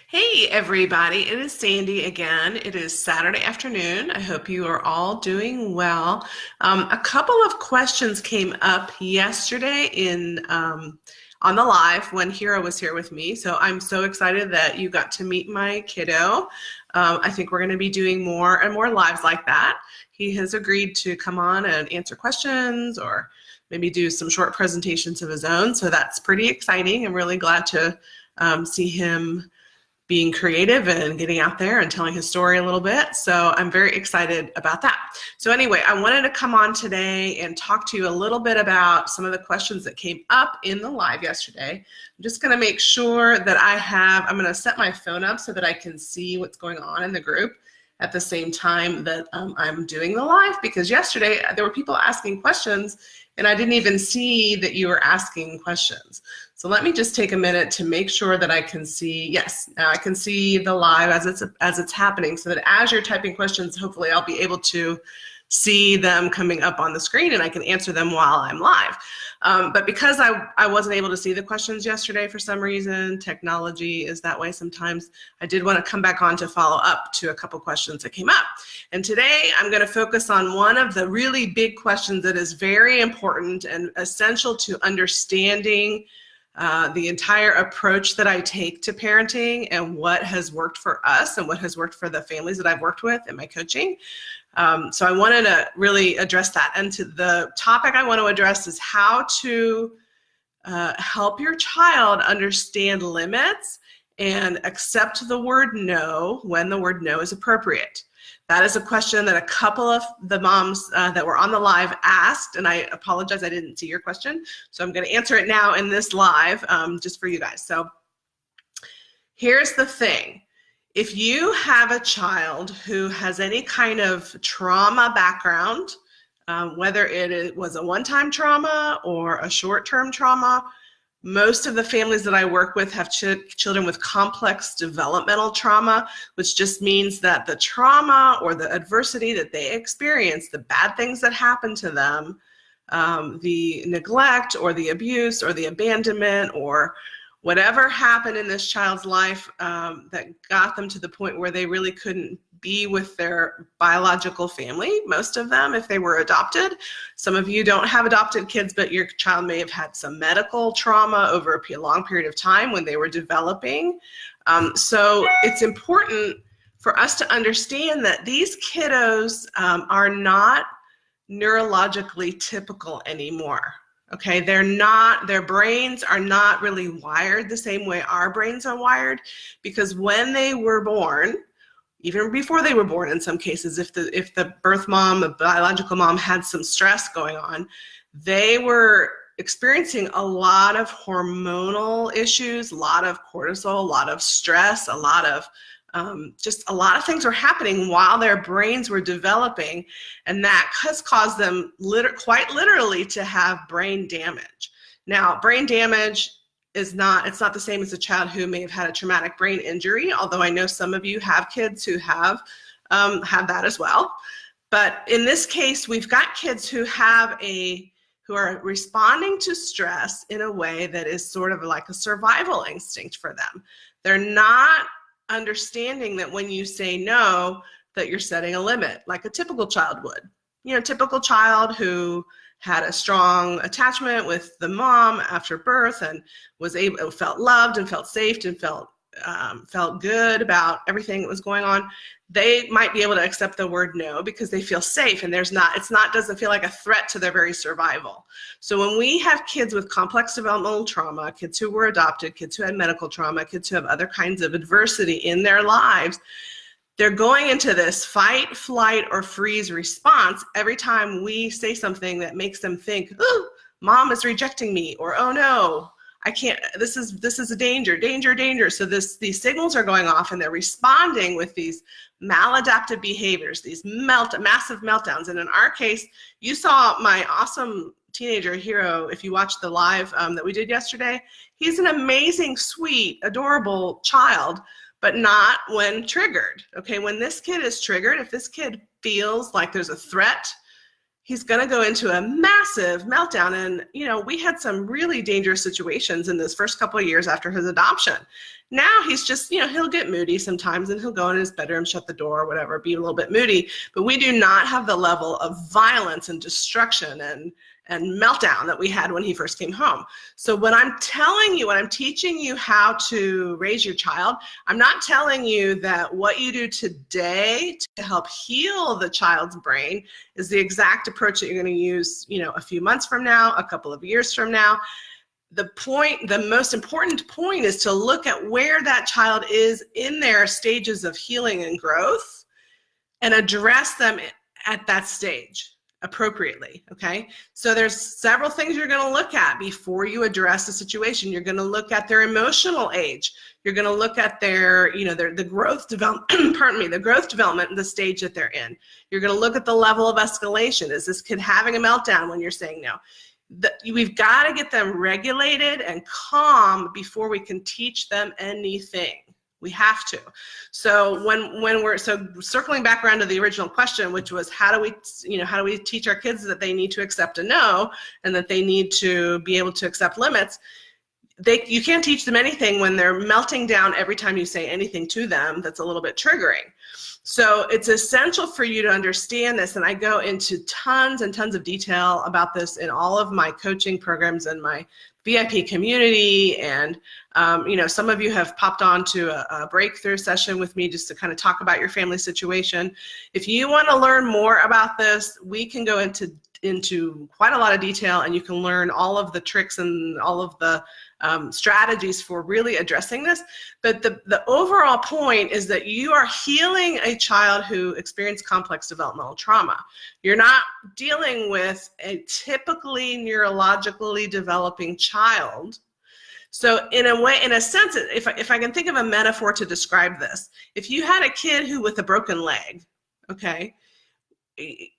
Hey everybody, it is Sandy again. It is Saturday afternoon. I hope you are all doing well. A couple of questions came up yesterday on the live when Hero was here with me. So I'm so excited that you got to meet my kiddo. I think we're going to be doing more and more lives like that. He has agreed to come on and answer questions or maybe do some short presentations of his own. So that's pretty exciting. I'm really glad to see him being creative and getting out there and telling his story a little bit. So I'm very excited about that. So anyway, I wanted to come on today and talk to you a little bit about some of the questions that came up in the live yesterday. I'm just going to make sure that I'm going to set my phone up so that I can see what's going on in the group at the same time that I'm doing the live, because yesterday there were people asking questions and I didn't even see that you were asking questions. So let me just take a minute to make sure that I can see. Yes, now I can see the live as it's happening, so that as you're typing questions, hopefully I'll be able to see them coming up on the screen and I can answer them while I'm live. But because I wasn't able to see the questions yesterday for some reason, technology is that way sometimes, I did want to come back on to follow up to a couple questions that came up. And today I'm going to focus on one of the really big questions that is very important and essential to understanding the entire approach that I take to parenting and what has worked for us and what has worked for the families that I've worked with in my coaching. So I wanted to really address that. And the topic I want to address is how to help your child understand limits and accept the word no when the word no is appropriate. That is a question that a couple of the moms that were on the live asked, and I apologize I didn't see your question. So I'm going to answer it now in this live just for you guys. So here's the thing. If you have a child who has any kind of trauma background, whether it was a one-time trauma or a short-term trauma, most of the families that I work with have children with complex developmental trauma, which just means that the trauma or the adversity that they experience, the bad things that happen to them, the neglect or the abuse or the abandonment or whatever happened in this child's life that got them to the point where they really couldn't be with their biological family, most of them, if they were adopted. Some of you don't have adopted kids, but your child may have had some medical trauma over a long period of time when they were developing. So it's important for us to understand that these kiddos are not neurologically typical anymore. Okay, their brains are not really wired the same way our brains are wired, because when they were born, even before they were born in some cases, if the birth mom, the biological mom had some stress going on, they were experiencing a lot of hormonal issues, a lot of cortisol, a lot of stress, a lot of things were happening while their brains were developing, and that has caused them quite literally to have brain damage. Now, brain damage it's not the same as a child who may have had a traumatic brain injury, although I know some of you have kids who have that as well. But in this case, we've got kids who are responding to stress in a way that is sort of like a survival instinct for them. They're not understanding that when you say no, that you're setting a limit, like a typical child would. Typical child who had a strong attachment with the mom after birth and felt loved and felt safe and felt good about everything that was going on. They might be able to accept the word no because they feel safe and doesn't feel like a threat to their very survival. So when we have kids with complex developmental trauma, kids who were adopted, kids who had medical trauma, kids who have other kinds of adversity in their lives, they're going into this fight, flight, or freeze response every time we say something that makes them think, oh, mom is rejecting me, or oh no, I can't, this is a danger, danger, danger. So these signals are going off and they're responding with these maladaptive behaviors, these massive meltdowns. And in our case, you saw my awesome teenager Hero, if you watched the live that we did yesterday. He's an amazing, sweet, adorable child, but not when triggered. Okay, when this kid is triggered, if this kid feels like there's a threat, he's going to go into a massive meltdown. And, we had some really dangerous situations in those first couple of years after his adoption. Now he's just, he'll get moody sometimes and he'll go in his bedroom, shut the door, or whatever, be a little bit moody. But we do not have the level of violence and destruction and meltdown that we had when he first came home. So when I'm teaching you how to raise your child, I'm not telling you that what you do today to help heal the child's brain is the exact approach that you're going to use, a few months from now, a couple of years from now. The most important point is to look at where that child is in their stages of healing and growth and address them at that stage appropriately, okay? So there's several things you're going to look at before you address the situation. You're going to look at their emotional age. You're going to look at their, the growth development, the growth development and the stage that they're in. You're going to look at the level of escalation. Is this kid having a meltdown when you're saying no? We've got to get them regulated and calm before we can teach them anything. We have to. So so circling back around to the original question, which was how do we teach our kids that they need to accept a no and that they need to be able to accept limits? You can't teach them anything when they're melting down every time you say anything to them that's a little bit triggering. So it's essential for you to understand this, and I go into tons and tons of detail about this in all of my coaching programs and my VIP community, and some of you have popped on to a breakthrough session with me just to kind of talk about your family situation. If you want to learn more about this, we can go into quite a lot of detail, and you can learn all of the tricks and all of the strategies for really addressing this. But the overall point is that you are healing a child who experienced complex developmental trauma. You're not dealing with a typically neurologically developing child. So in a sense, if I can think of a metaphor to describe this, if you had a kid who with a broken leg, okay,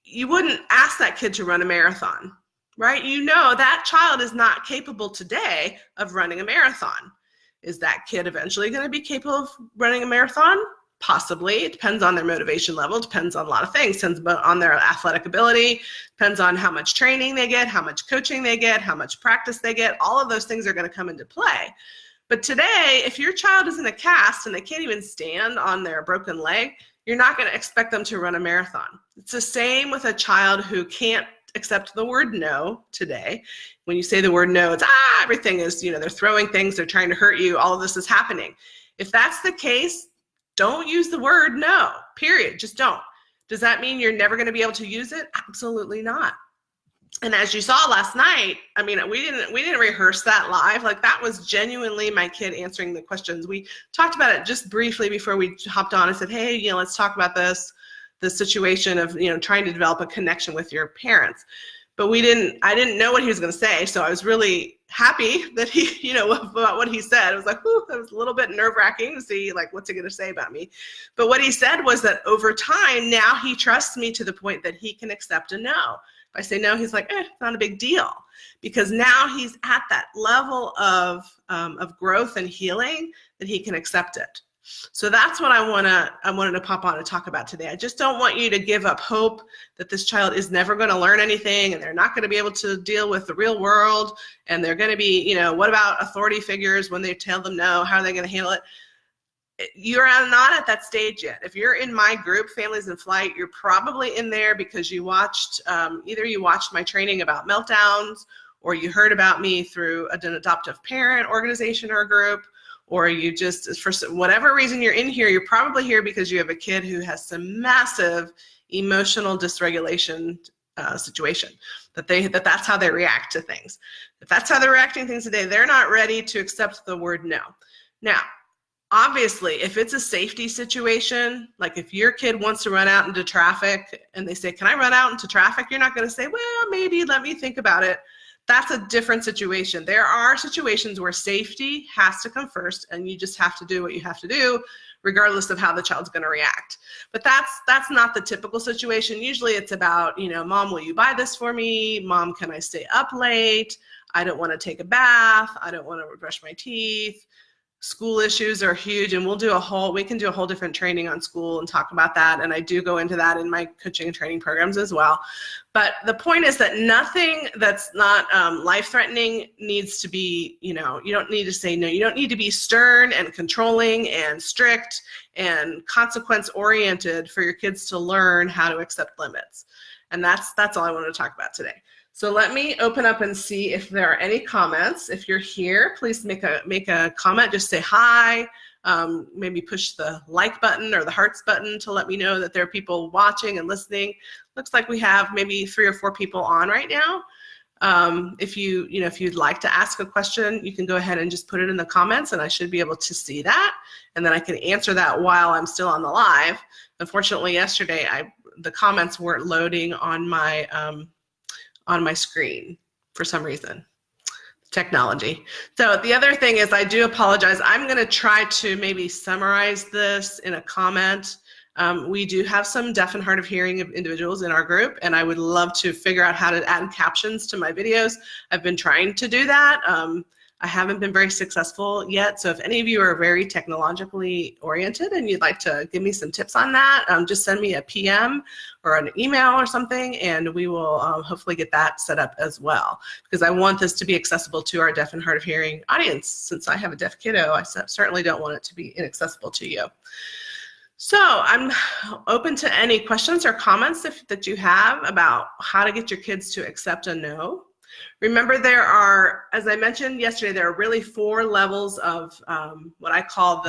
you wouldn't ask that kid to run a marathon, right? That child is not capable today of running a marathon. Is that kid eventually going to be capable of running a marathon? Possibly. It depends on their motivation level, depends on a lot of things, depends on their athletic ability, depends on how much training they get, how much coaching they get, how much practice they get. All of those things are going to come into play. But today, if your child is in a cast and they can't even stand on their broken leg, you're not going to expect them to run a marathon. It's the same with a child who can't accept the word no today. When you say the word no, it's everything is, they're throwing things, they're trying to hurt you, all of this is happening. If that's the case, don't use the word no, period. Just don't. Does that mean you're never going to be able to use it? Absolutely not. And as you saw last night, we didn't rehearse that live. Like, that was genuinely my kid answering the questions. We talked about it just briefly before we hopped on. I said, hey, let's talk about the situation of, trying to develop a connection with your parents. But I didn't know what he was going to say. So I was really happy that he, about what he said. It was like, whew, that was a little bit nerve-wracking to see, like, what's he going to say about me? But what he said was that over time, now he trusts me to the point that he can accept a no. If I say no, he's like, it's not a big deal. Because now he's at that level of growth and healing that he can accept it. So that's what I wanted to pop on and talk about today. I just don't want you to give up hope that this child is never going to learn anything and they're not going to be able to deal with the real world, and they're going to be, what about authority figures when they tell them no? How are they going to handle it? You're not at that stage yet. If you're in my group, Families in Flight, you're probably in there because you watched, either you watched my training about meltdowns, or you heard about me through an adoptive parent organization or group, or you just, for whatever reason you're in here, you're probably here because you have a kid who has some massive emotional dysregulation situation, that's how they react to things. If that's how they're reacting to things today, they're not ready to accept the word no. Now, obviously, if it's a safety situation, like if your kid wants to run out into traffic and they say, can I run out into traffic? You're not going to say, well, maybe, let me think about it. That's a different situation. There are situations where safety has to come first, and you just have to do what you have to do, regardless of how the child's going to react. But that's not the typical situation. Usually it's about, Mom, will you buy this for me? Mom, can I stay up late? I don't want to take a bath. I don't want to brush my teeth. School issues are huge, and we can do a whole different training on school and talk about that. And I do go into that in my coaching and training programs as well. But the point is that nothing that's not life-threatening needs to be, you don't need to say no. You don't need to be stern and controlling and strict and consequence-oriented for your kids to learn how to accept limits. And that's all I wanted to talk about today. So let me open up and see if there are any comments. If you're here, please make a comment. Just say hi. Maybe push the like button or the hearts button to let me know that there are people watching and listening. Looks like we have maybe 3 or 4 people on right now. If you'd like to ask a question, you can go ahead and just put it in the comments, and I should be able to see that, and then I can answer that while I'm still on the live. Unfortunately, yesterday the comments weren't loading on my screen for some reason. Technology. So the other thing is, I do apologize. I'm going to try to maybe summarize this in a comment. We do have some deaf and hard of hearing individuals in our group, and I would love to figure out how to add captions to my videos. I've been trying to do that. I haven't been very successful yet. So if any of you are very technologically oriented and you'd like to give me some tips on that, just send me a PM or an email or something, and we will hopefully get that set up as well. Because I want this to be accessible to our deaf and hard of hearing audience. Since I have a deaf kiddo, I certainly don't want it to be inaccessible to you. So I'm open to any questions or comments that you have about how to get your kids to accept a no. Remember, there are, as I mentioned yesterday, there are really 4 levels of what I call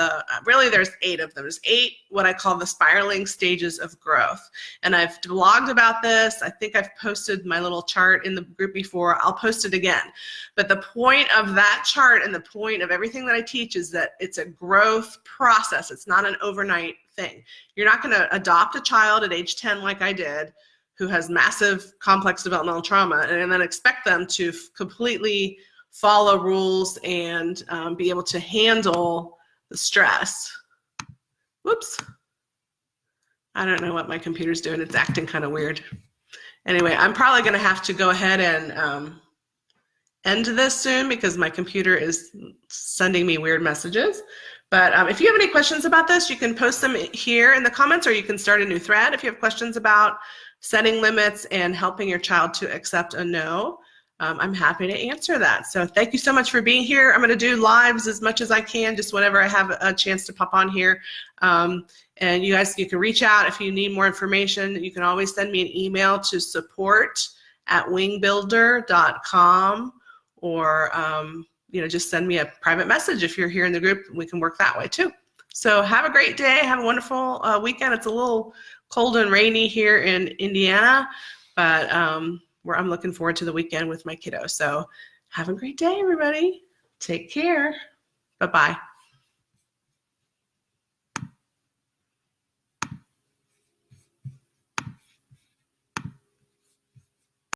really there's 8 of them. There's 8 what I call the spiraling stages of growth. And I've blogged about this. I think I've posted my little chart in the group before. I'll post it again. But the point of that chart and the point of everything that I teach is that it's a growth process. It's not an overnight thing. You're not going to adopt a child at age 10 like I did, who has massive complex developmental trauma, and then expect them to completely follow rules and be able to handle the stress. Whoops. I don't know what my computer's doing. It's acting kind of weird. Anyway, I'm probably going to have to go ahead and end this soon because my computer is sending me weird messages. But if you have any questions about this, you can post them here in the comments, or you can start a new thread if you have questions about setting limits and helping your child to accept a no. I'm happy to answer that. So thank you so much for being here. I'm going to do lives as much as I can, just whenever I have a chance to pop on here. And you guys, you can reach out if you need more information. You can always send me an email to support@wingbuilder.com, or just send me a private message if you're here in the group. We can work that way too. So have a great day. Have a wonderful weekend. It's a little cold and rainy here in Indiana, but I'm looking forward to the weekend with my kiddo. So have a great day, everybody. Take care. Bye-bye.